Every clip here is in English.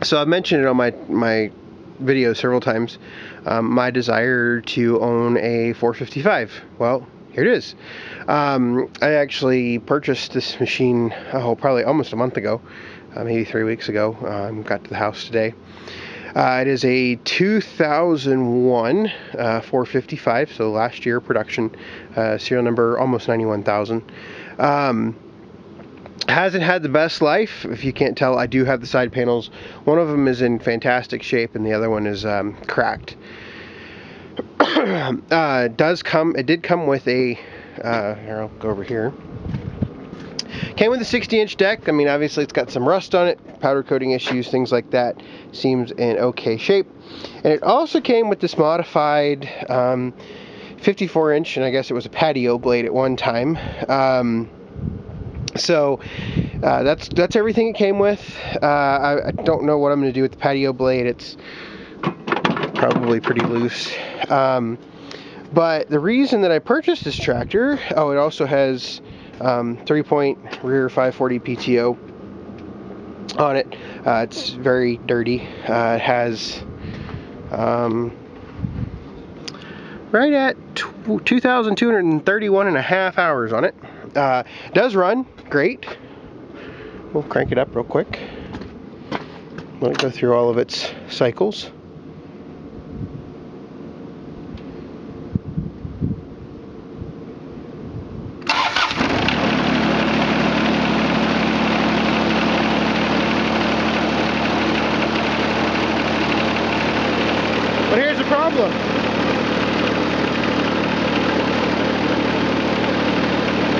So I've mentioned it on my video several times, my desire to own a 455. Well, here it is. I actually purchased this machine, probably almost a month ago, maybe 3 weeks ago. Got to the house today. It is a 2001 455, so last year production, serial number almost 91,000. Hasn't had the best life. If you can't tell, I do have the side panels. One of them is in fantastic shape and the other one is cracked. It did come with a, here, I'll go over here. Came with a 60-inch deck. I mean, obviously it's got some rust on it, powder coating issues, things like that. Seems in okay shape. And it also came with this modified 54-inch, and I guess it was a patio blade at one time. So that's everything it came with. I don't know what I'm going to do with the patio blade. It's probably pretty loose. But the reason that I purchased this tractor, it also has 3-point rear 540 PTO on it. It's very dirty. It has right at 2,231 and a half hours on it. Does run great. We'll crank it up real quick. Let it go through all of its cycles. But here's the problem.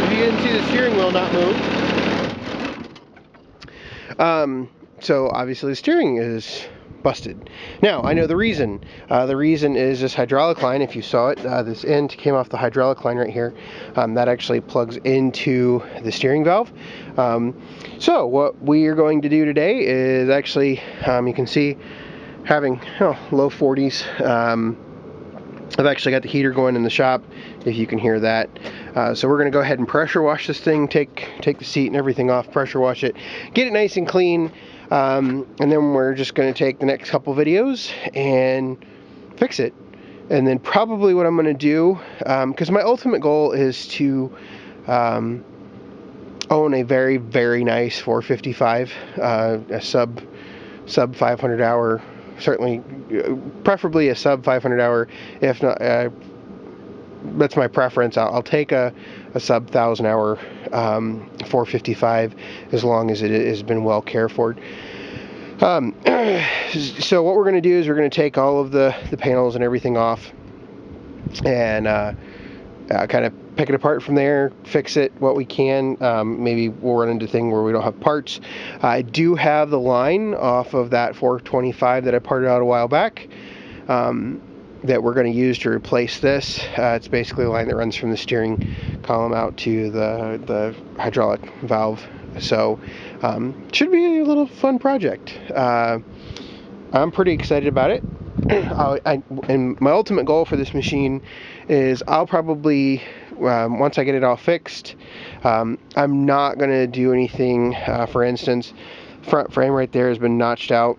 If you didn't see the steering wheel not move. So obviously the steering is busted. Now, I know the reason. The reason is this hydraulic line. If you saw it, this end came off the hydraulic line right here. That actually plugs into the steering valve. So what we are going to do today is actually, you can see, having low 40s. I've actually got the heater going in the shop, if you can hear that. So we're going to go ahead and pressure wash this thing, take the seat and everything off, pressure wash it, get it nice and clean, and then we're just going to take the next couple videos and fix it. And then probably what I'm going to do, because my ultimate goal is to own a very, very nice 455, a sub 500 hour, certainly, preferably a sub 500 hour, if not, that's my preference. I'll take a sub 1,000 hour 455 as long as it has been well cared for. So what we're going to do is we're going to take all of the panels and everything off and kind of pick it apart from there, fix it what we can. Maybe we'll run into a thing where we don't have parts. I do have the line off of that 425 that I parted out a while back that we're going to use to replace this. It's basically a line that runs from the steering column out to the hydraulic valve. So should be a little fun project. I'm pretty excited about it. And my ultimate goal for this machine is I'll probably, once I get it all fixed, I'm not going to do anything. For instance, front frame right there has been notched out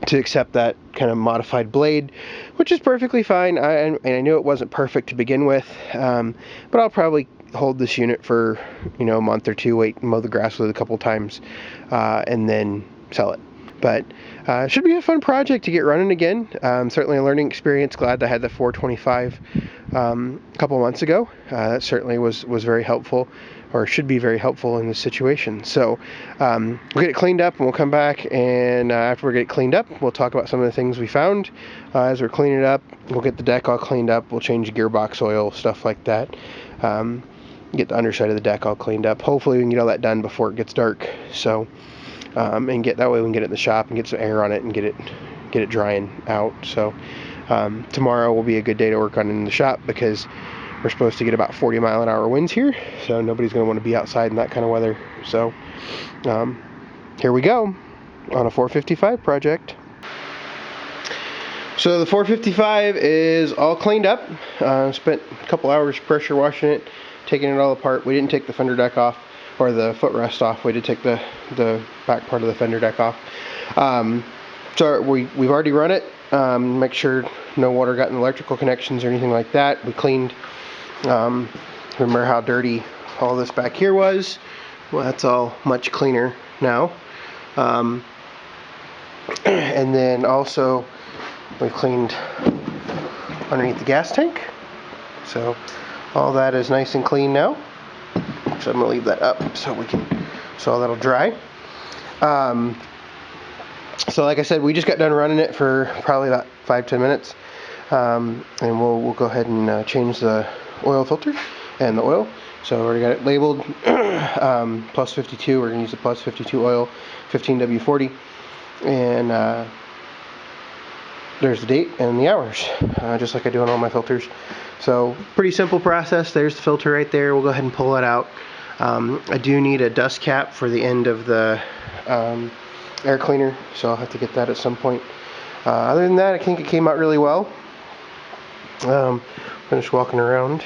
to accept that kind of modified blade, which is perfectly fine. And I knew it wasn't perfect to begin with, but I'll probably hold this unit for a month or two, wait, mow the grass with it a couple times, and then sell it. But it should be a fun project to get running again. Certainly a learning experience. Glad that I had the 425 a couple months ago. That certainly was very helpful, or should be very helpful in this situation. So we'll get it cleaned up and we'll come back, and after we get it cleaned up, we'll talk about some of the things we found. As we're cleaning it up, we'll get the deck all cleaned up. We'll change the gearbox oil, stuff like that. Get the underside of the deck all cleaned up. Hopefully we can get all that done before it gets dark. So and get that way we can get it in the shop and get some air on it and get it drying out. So tomorrow will be a good day to work on it in the shop because we're supposed to get about 40-mile-an-hour winds here, so nobody's going to want to be outside in that kind of weather. So here we go on a 455 project. So the 455 is all cleaned up. Spent a couple hours pressure washing it, taking it all apart. We didn't take the fender deck off. or the footrest off. We did take the back part of the fender deck off. So we've already run it. Make sure no water got in the electrical connections or anything like that. We cleaned. Remember how dirty all this back here was? Well, that's all much cleaner now. And then also we cleaned underneath the gas tank. So all that is nice and clean now. So I'm gonna leave that up so that'll dry. So like I said, we just got done running it for probably about 5-10 minutes. And we'll go ahead and change the oil filter and the oil. So I already got it labeled plus 52. We're going to use the plus 52 oil, 15W40. And there's the date and the hours, just like I do on all my filters. So pretty simple process. There's the filter right there. We'll go ahead and pull it out. I do need a dust cap for the end of the air cleaner, so I'll have to get that at some point. Other than that, I think it came out really well. Finished walking around.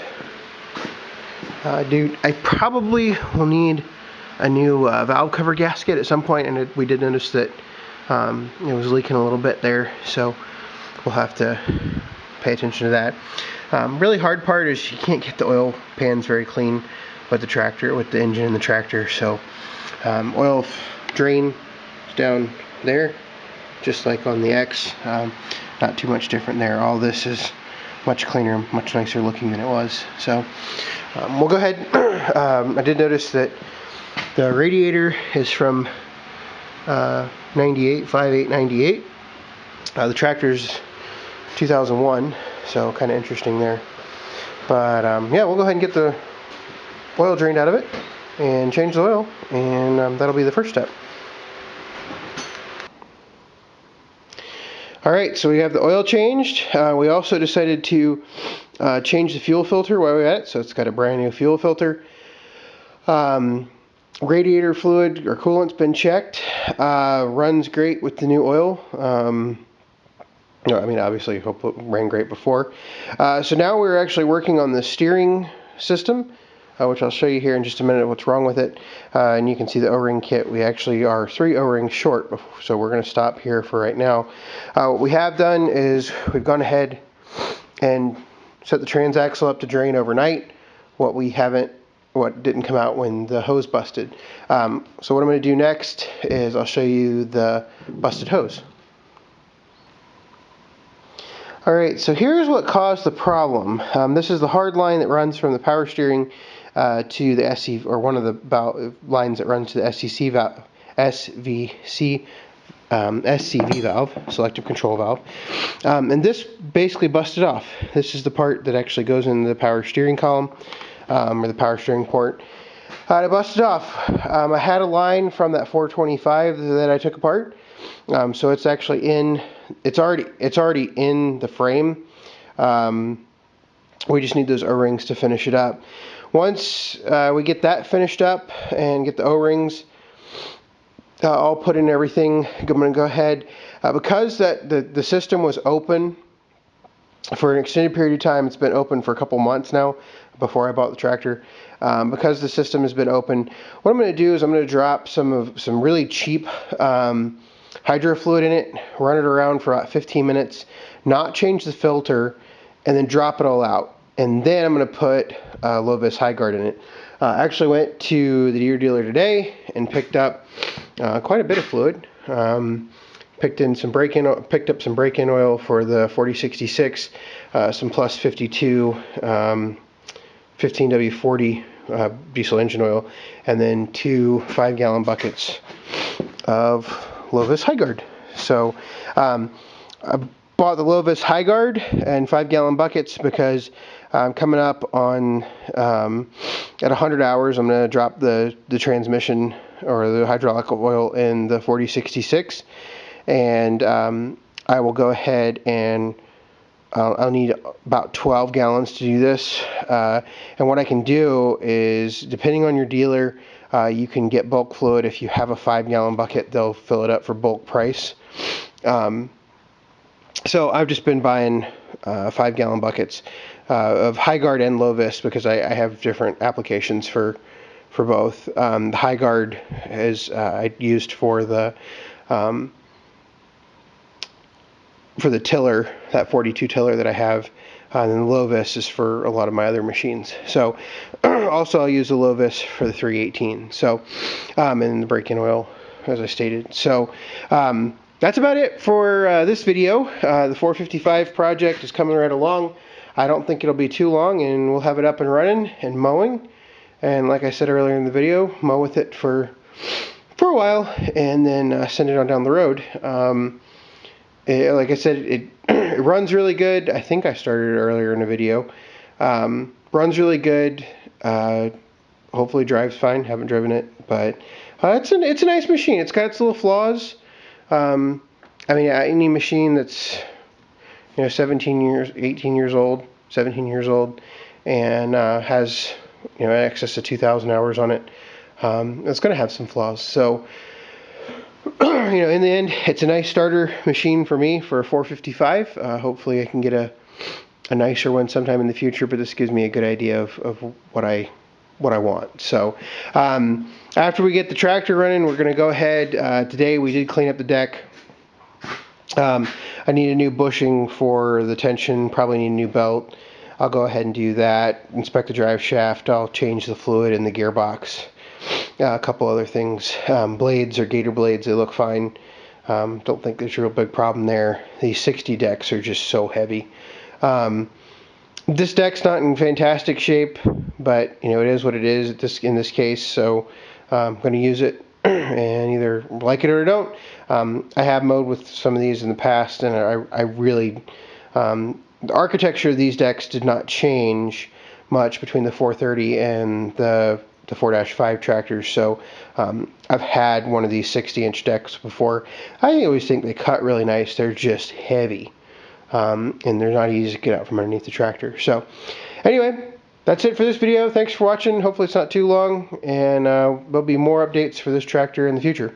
I probably will need a new valve cover gasket at some point, and we did notice that it was leaking a little bit there, so we'll have to pay attention to that. Really hard part is you can't get the oil pans very clean with the engine and the tractor, so oil drain is down there, just like on the X. Not too much different there. All this is much cleaner, much nicer looking than it was. So we'll go ahead. I did notice that the radiator is from 5898. The tractor's 2001, so kind of interesting there. But yeah, we'll go ahead and get the oil drained out of it and change the oil, and that'll be the first step. Alright, so we have the oil changed. We also decided to change the fuel filter while we're at it, so it's got a brand new fuel filter. Radiator fluid or coolant's been checked. Runs great with the new oil. I mean, obviously, hope it ran great before. So now we're actually working on the steering system, which I'll show you here in just a minute what's wrong with it. And you can see the O-ring kit. We actually are 3 O-rings short, so we're going to stop here for right now. What we have done is we've gone ahead and set the transaxle up to drain overnight. What didn't come out when the hose busted. So what I'm going to do next is I'll show you the busted hose. Alright, so here's what caused the problem. This is the hard line that runs from the power steering to the SC, or one of the lines that runs to the SCV valve, selective control valve. And this basically busted off. This is the part that actually goes in the power steering column, or the power steering port. It busted off. I had a line from that 425 that I took apart. So it's actually it's already in the frame. We just need those O-rings to finish it up. Once we get that finished up and get the O-rings all put in everything, I'm going to go ahead, because the system was open for an extended period of time. It's been open for a couple months now before I bought the tractor. Because the system has been open, what I'm going to do is I'm going to drop some really cheap hydro fluid in it, run it around for about 15 minutes, not change the filter, and then drop it all out. And then I'm going to put Lovis High Guard in it. I actually went to the Deere dealer today and picked up quite a bit of fluid. Picked up some break-in oil for the 4066, some plus 52 15W40 diesel engine oil, and then 2 5-gallon buckets of Lovis High Guard. So I bought the Lovis High Guard and 5-gallon buckets because I'm coming up on at 100 hours. I'm going to drop the transmission or the hydraulic oil in the 4066, and I will go ahead and I'll need about 12 gallons to do this. And what I can do is, depending on your dealer, you can get bulk fluid. If you have a 5-gallon bucket, they'll fill it up for bulk price. So I've just been buying 5-gallon buckets of High Guard and Lovis because I have different applications for for both. The high guard is I used for the tiller, that 42 tiller that I have. And then the low vis is for a lot of my other machines. So also I'll use the low vis for the 318. So and the brake-in oil, as I stated. So that's about it for this video. The 455 project is coming right along. I don't think it'll be too long, and we'll have it up and running and mowing. And like I said earlier in the video, mow with it for a while, and then send it on down the road. Like I said, it runs really good. I think I started it earlier in the video. Runs really good. Hopefully drives fine. Haven't driven it, but it's a nice machine. It's got its little flaws. I mean, any machine that's 17 years, 18 years old, 17 years old, and has excess of 2,000 hours on it, it's going to have some flaws. So in the end, it's a nice starter machine for me for a 455. Hopefully I can get a nicer one sometime in the future, but this gives me a good idea of what I want. So after we get the tractor running, we're going to go ahead. Today we did clean up the deck. I need a new bushing for the tension, probably need a new belt. I'll go ahead and do that. Inspect the drive shaft. I'll change the fluid in the gearbox. A couple other things. Blades or gator blades, they look fine. Don't think there's a real big problem there. These 60 decks are just so heavy. This deck's not in fantastic shape, but it is what it is in this case. So I'm going to use it and either like it or don't. I have mowed with some of these in the past, and I really the architecture of these decks did not change much between the 430 and the 4-5 tractors. So I've had one of these 60-inch decks before. I always think they cut really nice. They're just heavy, and they're not easy to get out from underneath the tractor. So anyway, that's it for this video. Thanks for watching. Hopefully it's not too long, and there'll be more updates for this tractor in the future.